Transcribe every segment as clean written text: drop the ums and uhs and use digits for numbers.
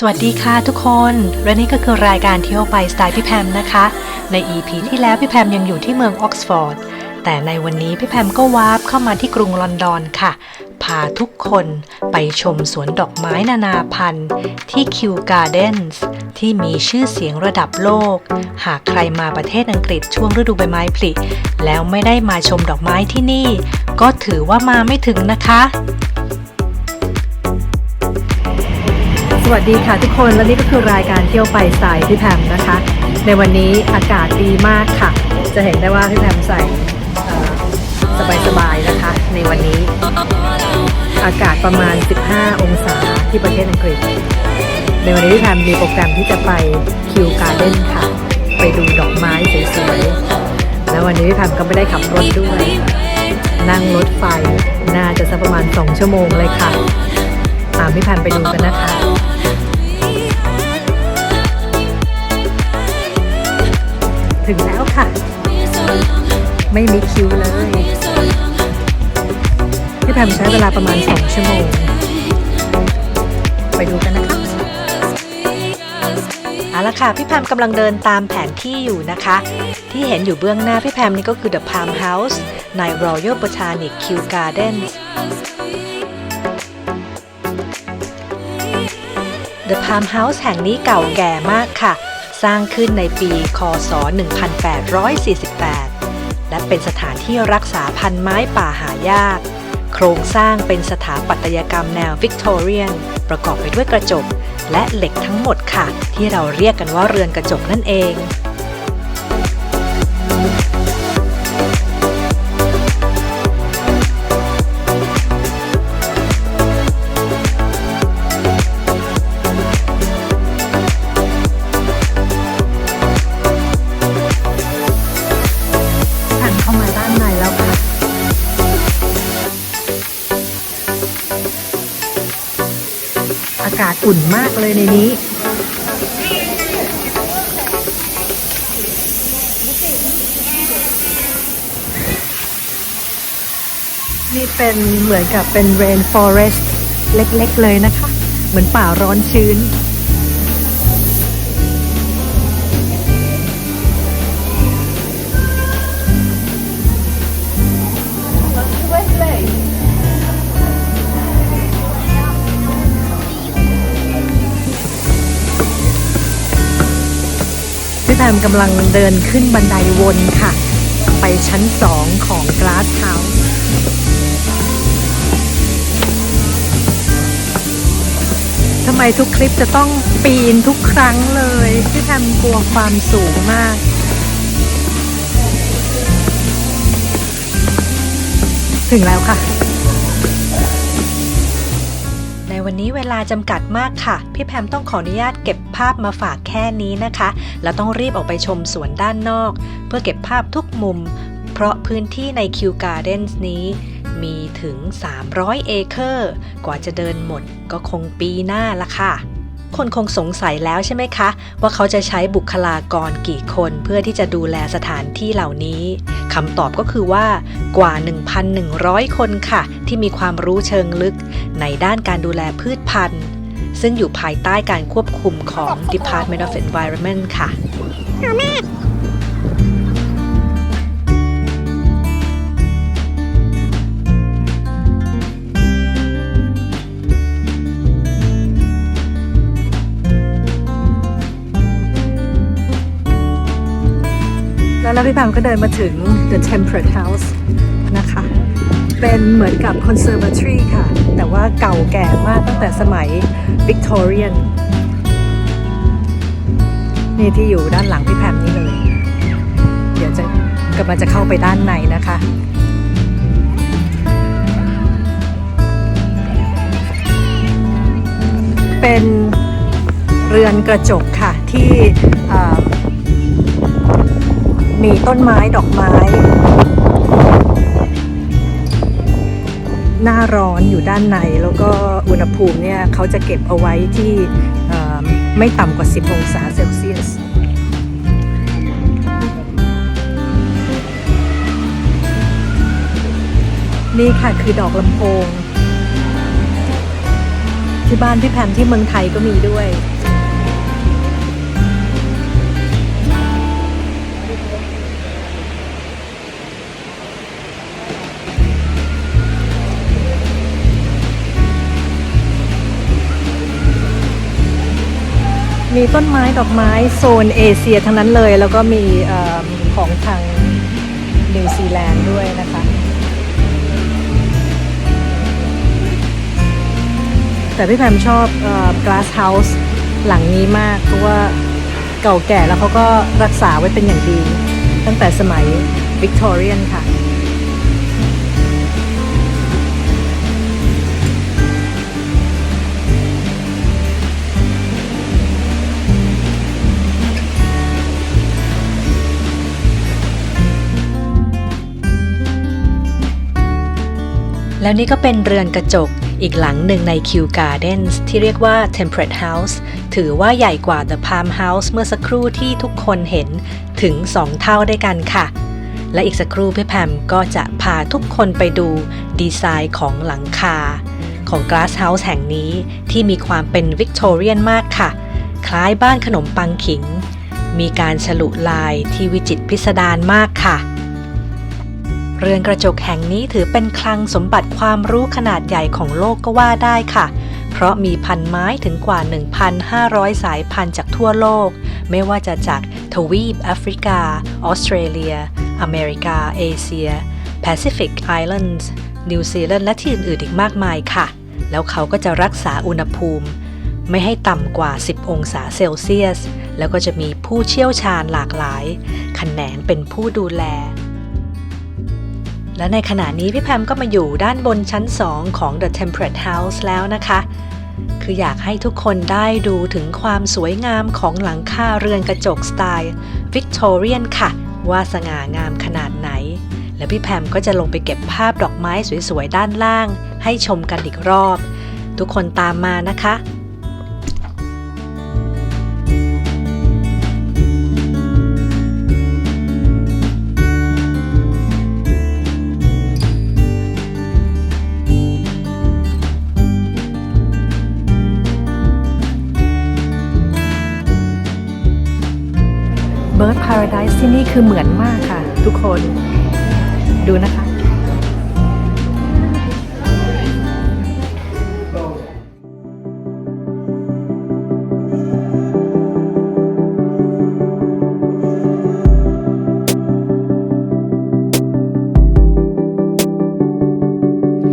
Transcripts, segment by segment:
สวัสดีค่ะทุกคน และนี่ก็คือรายการเที่ยวไปสไตล์พี่แพมนะคะ ใน EP ที่แล้วพี่แพมยังอยู่ที่เมืองออกซฟอร์ด แต่ในวันนี้พี่แพมก็วาร์ปเข้ามาที่กรุงลอนดอนค่ะ พาทุกคนไปชมสวนดอกไม้นานาพันธุ์ที่คิวการ์เดนส์ที่มีชื่อเสียงระดับโลก หากใครมาประเทศอังกฤษช่วงฤดูใบไม้ผลิแล้วไม่ได้มาชมดอกไม้ที่นี่ ก็ถือว่ามาไม่ถึงนะคะสวัสดีค่ะทุกคนและนี่ก็คือรายการเที่ยวไปสายพี่แพมนะคะในวันนี้อากาศดีมากค่ะจะเห็นได้ว่าพี่แพมใส่สบายๆนะคะในวันนี้อากาศประมาณ15องศาที่ประเทศอังกฤษในวันนี้พี่แพมมีโปรแกรมที่จะไปคิวการ์เด้นค่ะไปดูดอกไม้สวยๆแล้ววันนี้พี่แพมก็ไม่ได้ขับรถด้วยนั่งรถไฟน่าจะสักประมาณ2ชั่วโมงเลยค่ะตามพี่แพมไปดูกันนะคะถึงแล้วค่ะไม่มีคิวเลยพี่แพมใช้เวลาประมาณ2ชั่วโมงไปดูกันนะคะเอาละค่ะพี่แพมกำลังเดินตามแผนที่อยู่นะคะที่เห็นอยู่เบื้องหน้าพี่แพมนี่ก็คือ The Palm House ใน Royal Botanic Kew Gardens The Palm House แห่งนี้เก่าแก่มากค่ะสร้างขึ้นในปีค.ศ. 1848 และเป็นสถานที่รักษาพันธุ์ไม้ป่าหายากโครงสร้างเป็นสถาปัตยกรรมแนววิกตอเรียนประกอบไปด้วยกระจกและเหล็กทั้งหมดค่ะที่เราเรียกกันว่าเรือนกระจกนั่นเองอากาศอุ่นมากเลยในนี้นี่เป็นเหมือนกับเป็น rain forest เล็กๆเลยนะคะเหมือนป่าร้อนชื้นพี่แพมกำลังเดินขึ้นบันไดวนค่ะไปชั้น2ของ Glass House ทำไมทุกคลิปจะต้องปีนทุกครั้งเลยพี่แพมกลัวความสูงมากถึงแล้วค่ะในวันนี้เวลาจำกัดมากค่ะพี่แพมต้องขออนุญาตเก็บภาพมาฝากแค่นี้นะคะแล้วต้องรีบออกไปชมสวนด้านนอกเพื่อเก็บภาพทุกมุมเพราะพื้นที่ใน Kew Gardens นี้มีถึง300 เอเคอร์กว่าจะเดินหมดก็คงปีหน้าละค่ะคนคงสงสัยแล้วใช่ไหมคะว่าเขาจะใช้บุคลากรกี่คนเพื่อที่จะดูแลสถานที่เหล่านี้คำตอบก็คือว่ากว่า 1,100 คนค่ะที่มีความรู้เชิงลึกในด้านการดูแลพืชพันธุ์ซึ่งอยู่ภายใต้การควบคุมของ Department of Environment ค่ะแล้วพี่แพมก็เดินมาถึง The Temperate House นะคะเป็นเหมือนกับ Conservatory ค่ะแต่ว่าเก่าแก่มากตั้งแต่สมัย Victorian นี่ที่อยู่ด้านหลังพี่แพมนี่เลยเดี๋ยวจะกำลังจะเข้าไปด้านในนะคะเป็นเรือนกระจกค่ะที่มีต้นไม้ดอกไม้หน้าร้อนอยู่ด้านในแล้วก็อุณหภูมิเนี่ยเขาจะเก็บเอาไว้ที่ไม่ต่ำกว่า10องศาเซลเซียสนี่ค่ะคือดอกลำโพงท ที่บ้านพี่แพมที่เมืองไทยก็มีด้วยมีต้นไม้ดอกไม้โซนเอเชียทั้งนั้นเลยแล้วก็มีของทางนิวซีแลนด์ด้วยนะคะแต่พี่แพมชอบglass house หลังนี้มากเพราะว่าเก่าแก่แล้วเขาก็รักษาไว้เป็นอย่างดีตั้งแต่สมัยวิกตอเรียนค่ะแล้วนี่ก็เป็นเรือนกระจกอีกหลังหนึ่งใน Kew Gardens ที่เรียกว่า Temperate House ถือว่าใหญ่กว่า The Palm House เมื่อสักครู่ที่ทุกคนเห็นถึง2เท่าด้วยกันค่ะและอีกสักครู่พี่แพมก็จะพาทุกคนไปดูดีไซน์ของหลังคาของ Glass House แห่งนี้ที่มีความเป็นวิกตอเรียนมากค่ะคล้ายบ้านขนมปังขิงมีการฉลุลายที่วิจิตรพิสดารมากค่ะเรือนกระจกแห่งนี้ถือเป็นคลังสมบัติความรู้ขนาดใหญ่ของโลกก็ว่าได้ค่ะเพราะมีพันไม้ถึงกว่า 1,500 สายพันธุ์จากทั่วโลกไม่ว่าจะจากทวีปแอฟริกาออสเตรเลียอเมริกาเอเชียแปซิฟิกไอแลนด์นิวซีแลนด์และที่อื่นๆอีกมากมายค่ะแล้วเขาก็จะรักษาอุณหภูมิไม่ให้ต่ำกว่า10องศาเซลเซียสแล้วก็จะมีผู้เชี่ยวชาญหลากหลายแขนงเป็นผู้ดูแลและในขณะนี้พี่แพมก็มาอยู่ด้านบนชั้น2ของ The Temperate House แล้วนะคะคืออยากให้ทุกคนได้ดูถึงความสวยงามของหลังคาเรือนกระจกสไตล์วิกตอเรียนค่ะว่าสง่างามขนาดไหนและพี่แพมก็จะลงไปเก็บภาพดอกไม้สวยๆด้านล่างให้ชมกันอีกรอบทุกคนตามมานะคะBird Paradise ที่นี่คือเหมือนมากค่ะทุกคนดูนะคะ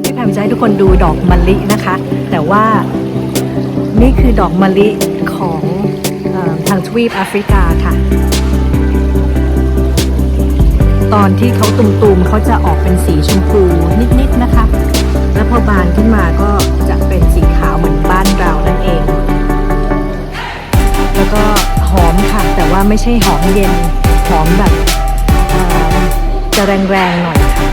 พี่แพมจะให้ทุกคนดูดอกมะลินะคะแต่ว่านี่คือดอกมะลิของทางทวีปแอฟริกาค่ะตอนที่เขาตุ่มๆเขาจะออกเป็นสีชมพูนิดๆนะคะแล้วพอบานขึ้นมาก็จะเป็นสีขาวเหมือนบ้านเรานั่นเองแล้วก็หอมค่ะแต่ว่าไม่ใช่หอมเย็นหอมแบบจะแรงๆหน่อยค่ะ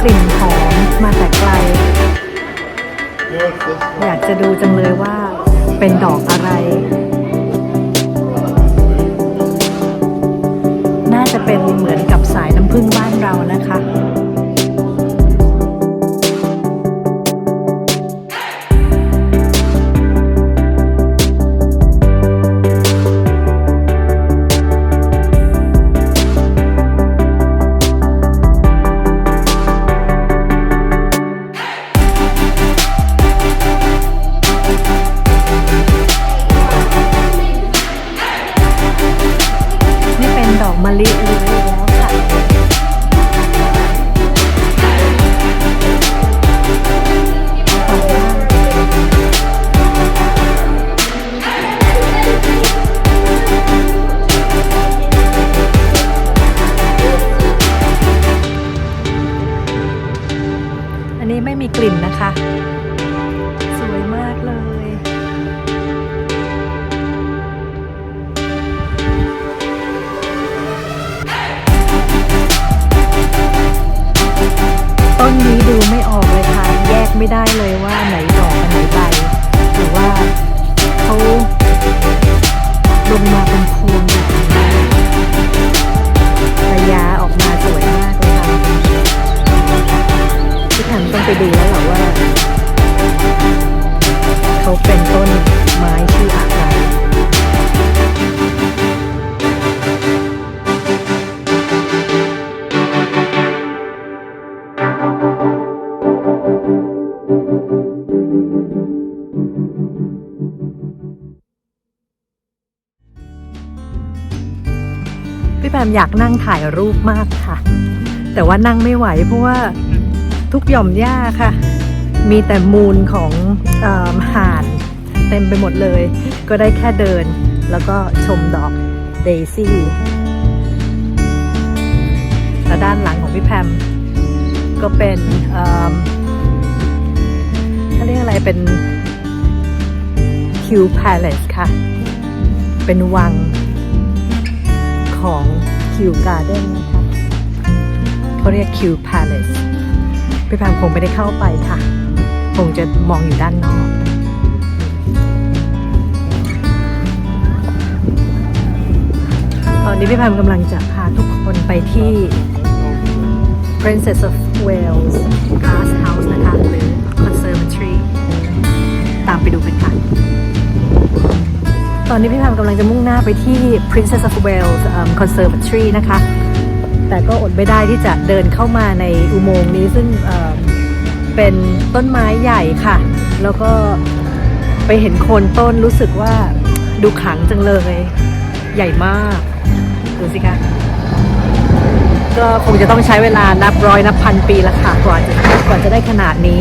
กลิ่นหอมมาแต่ไกลอยากจะดูจังเลยว่าเป็นดอกอะไรน่าจะเป็นเหมือนกับสายน้ำผึ้งบ้านเรานะคะมะลิเลยแล้วค่ะ ดูแล้วแหละว่าเขาเป็นต้นไม้ชื่ออะไรพี่แพมอยากนั่งถ่ายรูปมากค่ะแต่ว่านั่งไม่ไหวเพราะว่าทุกหย่อมหญ้าค่ะมีแต่มูลของห่านเต็มไปหมดเลยก็ได้แค่เดินแล้วก็ชมดอกเดซี่และด้านหลังของพี่แพมก็เป็นเขาเรียกอะไรเป็นคิวพาเลสค่ะเป็นวังของคิวการ์เด้นนะคะเขาเรียกคิวพาเลสพี่แพมคงไม่ได้เข้าไปค่ะคงจะมองอยู่ด้านนอกตอนนี้พี่แพมกำลังจะพาทุกคนไปที่ Princess of Wales Glass House นะคะหรือ Conservatory ตามไปดูกันค่ะตอนนี้พี่แพมกำลังจะมุ่งหน้าไปที่ Princess of Wales Conservatory นะคะแต่ก็อดไม่ได้ที่จะเดินเข้ามาในอุโมงค์นี้ซึ่งเป็นต้นไม้ใหญ่ค่ะแล้วก็ไปเห็นโคนต้นรู้สึกว่าดูขลังจังเลยใหญ่มากดูสิคะก็คงจะต้องใช้เวลานับร้อยนับพันปีละค่ะกว่าจะได้ขนาดนี้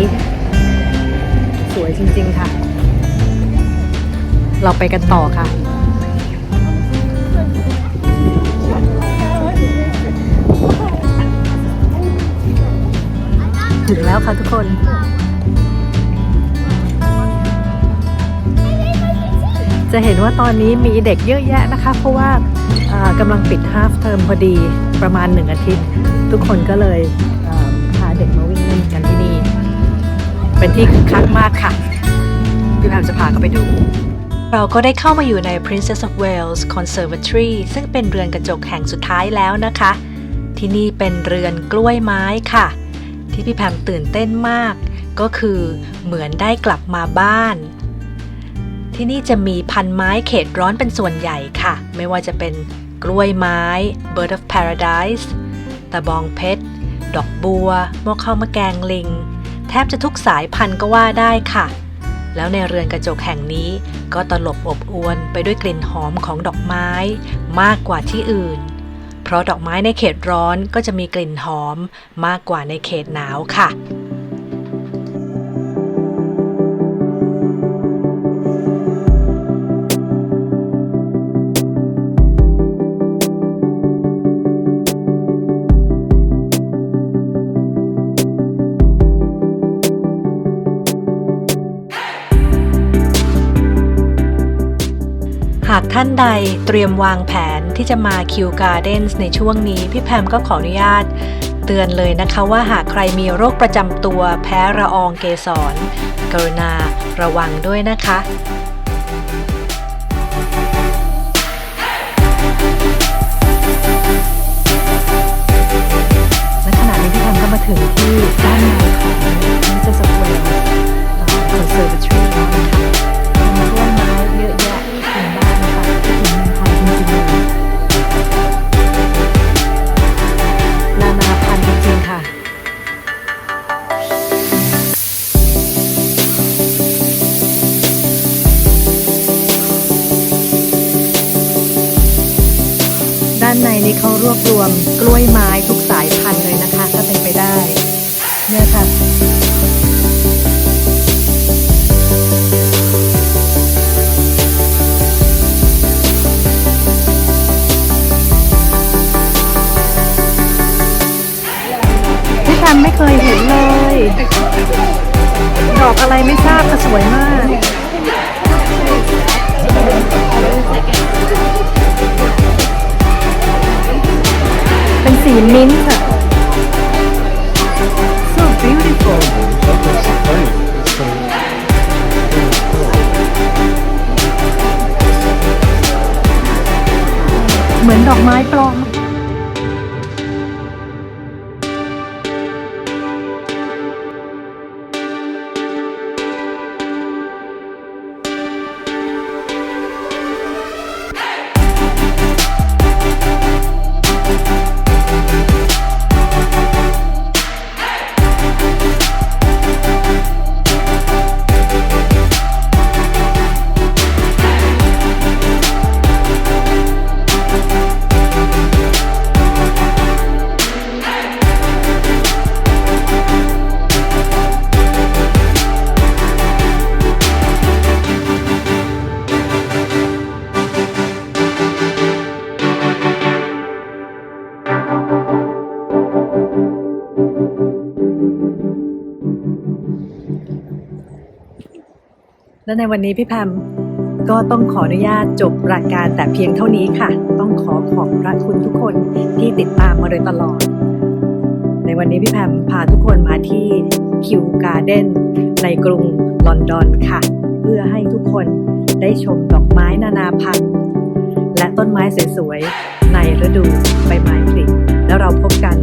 สวยจริงๆค่ะเราไปกันต่อค่ะถึงแล้วค่ะทุกคนจะเห็นว่าตอนนี้มีเด็กเยอะแยะนะคะเพราะว่ากำลังปิดฮาล์ฟเทอมพอดีประมาณ1 อาทิตย์ทุกคนก็เลยพาเด็กมาวิ่งเล่นกันที่นี่เป็นที่คึกคักมากค่ะพี่แพมจะพาเข้าไปดูเราก็ได้เข้ามาอยู่ใน Princess of Wales Conservatory ซึ่งเป็นเรือนกระจกแห่งสุดท้ายแล้วนะคะที่นี่เป็นเรือนกล้วยไม้ค่ะที่พี่แพมตื่นเต้นมากก็คือเหมือนได้กลับมาบ้านที่นี่จะมีพันไม้เขตร้อนเป็นส่วนใหญ่ค่ะไม่ว่าจะเป็นกล้วยไม้ Bird of Paradise ตะบองเพชรดอกบัวหม้อข้าวมะแกงลิงแทบจะทุกสายพันธุ์ก็ว่าได้ค่ะแล้วในเรือนกระจกแห่งนี้ก็ตลบอบอวลไปด้วยกลิ่นหอมของดอกไม้มากกว่าที่อื่นเพราะดอกไม้ในเขตร้อนก็จะมีกลิ่นหอมมากกว่าในเขตหนาวค่ะหากท่านใดเตรียมวางแผนที่จะมาคิวการ์เด้นในช่วงนี้พี่แพมก็ขออนุญาตเตือนเลยนะคะว่าหากใครมีโรคประจำตัวแพ้ละอองเกสรกรุณาระวังด้วยนะคะและขณะนี้พี่แพมก็มาถึงที่ด้านในของ Princess of Wales Conservatory แล้วนะคะมีต้นไม้เยอะแยะถึงบ้านค่ะที่ถึงเมืองไทยจริงๆเลยนานาพันธุ์จริงๆค่ะด้านในนี้เขารวบรวมกล้วยไม้ทุกสายพันธุ์เลยนะคะถ้าเป็นไปได้เนี่ยค่ะพี่แพมไม่เคยเห็นเลยดอกอะไรไม่ทราบแต่สวยมากเป็นสีมิ้นท์ค่ะ so beautiful เหมือนดอกไม้ปลอม และในวันนี้พี่แพมก็ต้องขออนุญาตจบรายการแต่เพียงเท่านี้ค่ะต้องขอบพระคุณทุกคนที่ติดตามมาโดยตลอดในวันนี้พี่แพมพาทุกคนมาที่คิวการ์เด้นในกรุงลอนดอนค่ะเพื่อให้ทุกคนได้ชมดอกไม้นานาพันธุ์และต้นไม้สวยๆในฤดูใบไม้ผลิแล้วเราพบกัน